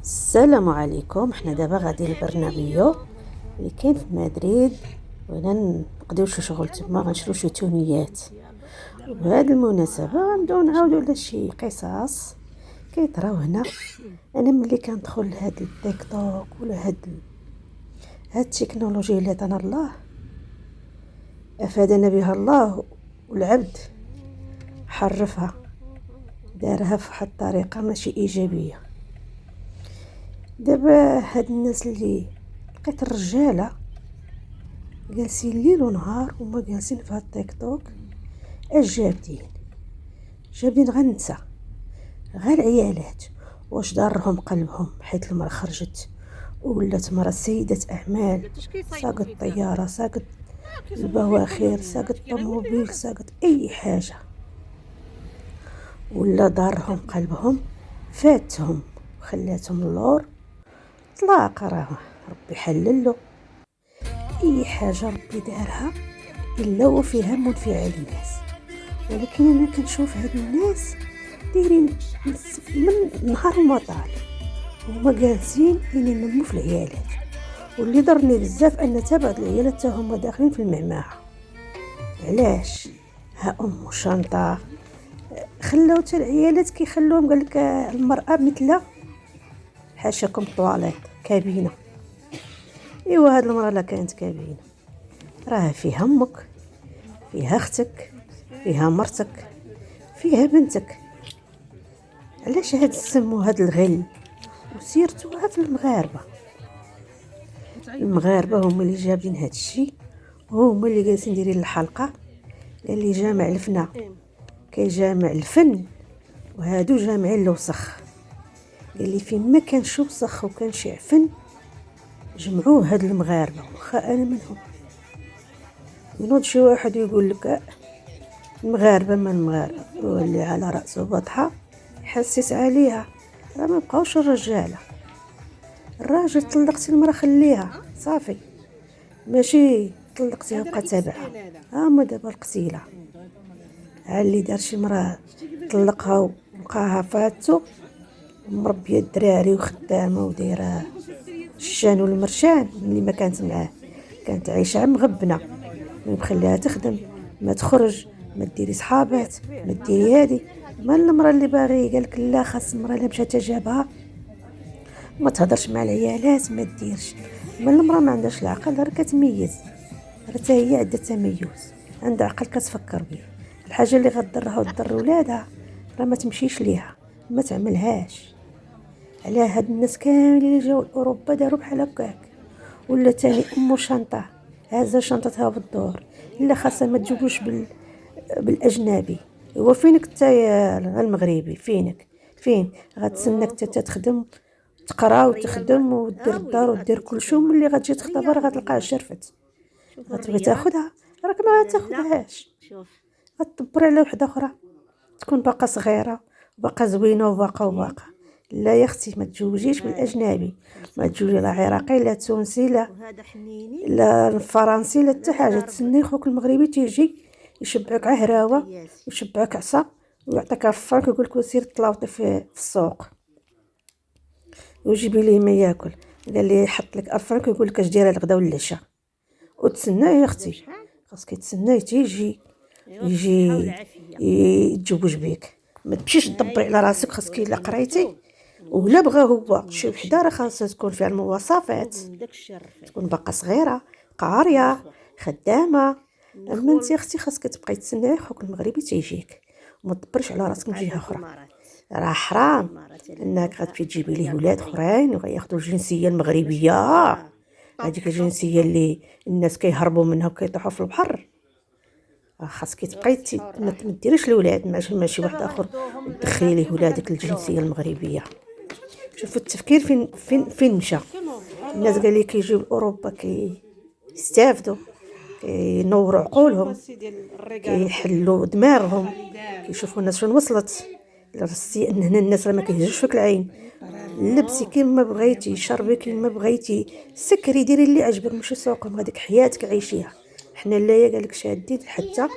السلام عليكم. حنا دابا غادي لبرنابيو اللي كاين في مدريد، وهنا نقضيو شي شغل تما، غنشرو شي تونيات. وبهاد المناسبه غنبداو نعاودو على شي قصص كيطراو هنا. انا ملي كندخل لهاد التيك توك ولا هاد التكنولوجيا اللي عطانا الله، افادنا بها الله، والعبد حرفها، دارها في واحد الطريقه ماشي ايجابيه. دابا هاد الناس اللي لقيت الرجاله جالسين ليل ونهار وما جالسين في هاد التيك توك، اش جابين غير النساء، غير العيالات. واش ضرهم قلبهم حيت المرأة خرجت ولات مرأة سيدة أعمال، ساقت طيارة، ساقت البواخر، ساقت الطوموبيل، ساقت أي حاجة، ولا ضرهم قلبهم فاتهم خلاتهم اللور طلاق. راه ربي حلله اي حاجه ربي دارها الا وفيها منفعه للناس. ولكن انا كنشوف هاد الناس دايرين من نهار ما طال هما جالسين ينموا في العيالات. واللي ضرني بزاف ان تبع العيالات حتى هما داخلين في المعمعه. علاش؟ ها ام شنطه، خلاو حتى العيالات كيخلوهم، قال لك المراه مثل حاشاكم طواليت كابينه. ايوا هاد المراه لا كانت كابينه، راه فيها امك، فيها اختك، فيها مرتك، فيها بنتك. علاش هاد السم وهاد الغل؟ وسيرتوها في المغاربه هما اللي جابين هاد الشيء، هما اللي جالسين دايرين الحلقه. قال لي جامع الفنا كيجامع الفن، وهادو جامعين الوسخ. قال لي فين ما كان شي وسخ وكان شي عفن جمعوه هاد المغاربه، واخا انا منهم. ينوض شي واحد يقول لك المغاربه ما المغاربه، واللي على راسه بطحه يحسس عليها. راه ما بقاوش الرجاله، الراجل طلقتي المراه خليها صافي، ماشي طلقتيها بقى تابعها. هما دابا القتيله، اللي دار شي مراه طلقها وبقاها فاتو مربيه الدراري وخدامه ودايره الشان والمرشان. اللي ما كانت معاه كانت عايشه مغبنه، ما مخليها تخدم، ما تخرج، ما ديري صحابات، ما ديري هادي. ما المراه اللي باغي قالك لا، خاص المراه اللي مشات جابها ما تهضرش مع العيالات، ما ديرش. ما المراه ما عندهاش العقل، راه كتميز، راه حتى هي عندها تميز، عندها عقل كتفكر به. الحاجه اللي غضرها وتضر ولادها راه ما تمشيش ليها، ما تعملهاش. على هاد الناس كاملين اللي جاو لاوروبا داروا بحال هكاك. ولا تاني ام شنطه هازه شنطتها بالدور، الا خاصها ما تجوبوش بالاجنبي. هو فينك انت يا المغربي؟ فين غتسناك حتى تخدم، تقرا وتخدم ودير الدار ودير كلشي، وملي غتجي تختبر غتلقاها شرفت. غتبغي تاخدها راك ما تاخدهاش، غتدبر على وحده اخرى تكون باقا صغيره وباقا زوينه وباقا. لا يا اختي، ما تجوجيش بالاجنبي، ما تجوجي لا عراقي لا تونسي لا فرنسي لا حتى حاجه. تسني خوك المغربي تيجي يشبعك عهراوه ويشبعك عصا ويعطيك الفرنك ويقول لك سير طلاوطي في السوق وجيبي ليه ما ياكل. قال لي يحط لك الفرنك ويقول لك اش دايره الغدا والعشاء، وتسنى يا اختي. خاصك تسنى يجي يتزوج بيك. ما تمشيش تدبري على راسك، خاصك الا قريتي ولا بغا هو شي وحده راه خاصها تكون فيها المواصفات، تكون باقا صغيره قاريه خدامه. اما انت اختي خاصك تبقاي تسناي خوك المغربي تيجيك، وما تدبرش على راسك من جهه اخرى. راه حرام انك غتمشي تجيبي ليه ولاد اخرين وغياخذوا الجنسيه المغربيه، هذيك الجنسيه اللي الناس كيهربوا منها وكيطيحوا في البحر. خاصك تبقاي ما ديريش الولاد مع شي واحد اخر وتدخلي ليه ولادك الجنسيه المغربيه. شوفوا التفكير فين مشى. الناس قال لي كيجيو لاوروبا كيستافدوا، كينوروا عقولهم، كيحلوا دماغهم، كيشوفوا الناس فين وصلت. راسي ان هنا الناس راه ما كيهزوش فيك العين، لبسي كيما بغيتي، شربي كيما بغيتي، سكري ديري اللي عجبك، ماشي سوقهم، هذيك حياتك عيشيها. حنا لا قالك شادين حتى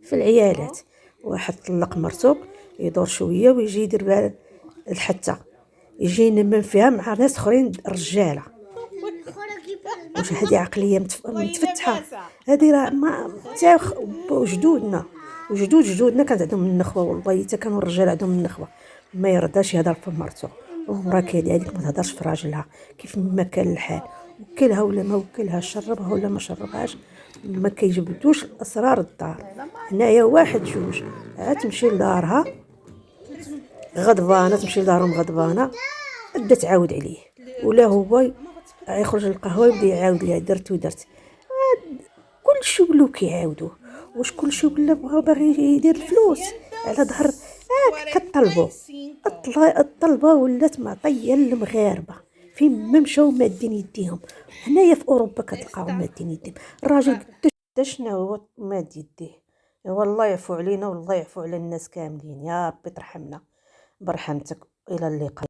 في العيالات. واحد طلق مرتو يدور شويه ويجي يدير بها الحته، يجي ينمم فيها مع ناس اخرين رجاله. واش هذه عقليه متفتحه؟ هذه راه ما تاع جدودنا وجدودنا كانت عندهم النخوه، والله حتى كانوا الرجال عندهم النخوه. ما يرضاش يهضر في مرته، ومرا كذلك ما تهضرش في راجلها كيف ما كان الحال، وكلها ولا ما وكلها، شربها ولا ما شربهاش، ما كيجبدوش الاسرار الدار. هنايا واحد جوج تمشي لدارها غضبانه، تمشي لدارهم غضبانه، بدا تعاود عليه، ولا هو يخرج للقهوه يبدا يعاود ليها درت ودرت. كل شيء ولاو كيعاودوه. واش كل شيء ولا بغا باغي يدير الفلوس على ظهر كطلبوا. الطلبه ولات معطيه للمغاربه فين ما مشاو مادين يديهم. هنايا في اوروبا كتلقاهم مادين يديهم. الراجل قداش شنو هو ماد يديه. والله يعفو علينا والله يعفو على الناس كاملين، يا ربي ترحمنا برحمتك. الى اللقاء.